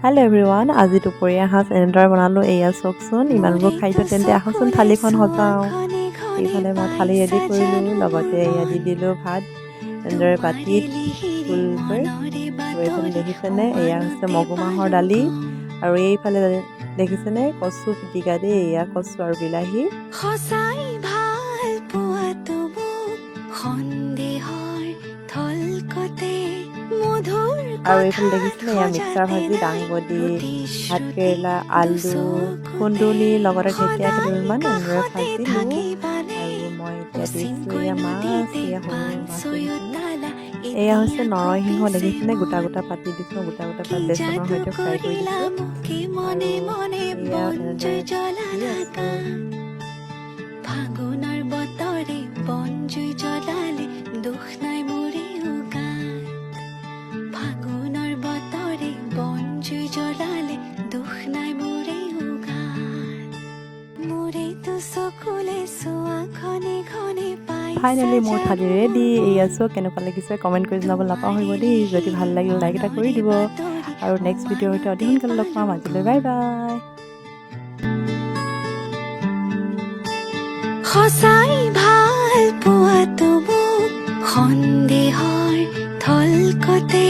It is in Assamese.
হেল্ল' এভৰিৱান, আজি দুপৰীয়া সাজ এনেদৰে বনালোঁ। এয়া চাওকচোন, ইমানবোৰ খাদ্য। তেন্তে আহকচোন থালিখন সজাওঁ। এইফালে মই থালি ৰেডি কৰিলোঁ, লগতে এয়া দি দিলোঁ ভাত এনেদৰে বাতিত ফুলকৈ। আৰু এইফালে দেখিছেনে, এয়া হৈছে মগুমাহৰ দালি। আৰু এইফালে দেখিছেনে কচু পিটিকা দেই, এয়া কচু আৰু বিলাহী। আৰু এইফালে দেখিছেনে, এয়া মিক্সাৰ ভাজি, দাংবডি, ভাত কেৰেলা, আলু, কুন্দুলি, লগতে ঢেকীয়া কেইডালমান এনেদৰে ভাজিলোঁ। আৰু মই এতিয়া দিছোঁ এয়া মাছ, এয়া সৰু মাছ দেখিছেনে। এয়া হৈছে নৰসিংহ, দেখিছেনে গোটা গোটা পাতি দিছোঁ, গোটা গোটা পাত বেচনৰ সৈতে ফ্ৰাই কৰি দিছোঁ। আৰু এয়া এনেদৰে দি আছোঁ। ফাগুনৰ বতৰে বন জুই জ্বলালে দুখ নাই মোৰে উগাত। ফাগুনৰ বতৰে বন জুই জ্বলালে দুখ নাই মোৰে উগাত। মোৰেতো চকুলে চোৱা ঘনে ঘনে পাইছা। ফাইনেলি মোৰ থালি ৰেডি। এয়া চাওক কেনেকুৱা লাগিছে, কমেণ্ট কৰি জনাব নাপাহৰিব দেই। যদি ভাল লাগিলে লাইক এটা কৰি দিব। আৰু নেক্সট ভিডিঅ'ৰ সৈতে অতি সোনকালে লগ পাম। আজিলৈ বাই বাই। সঁচাই ভাল পোৱাটো মোক সন্দেহৰ থলকতে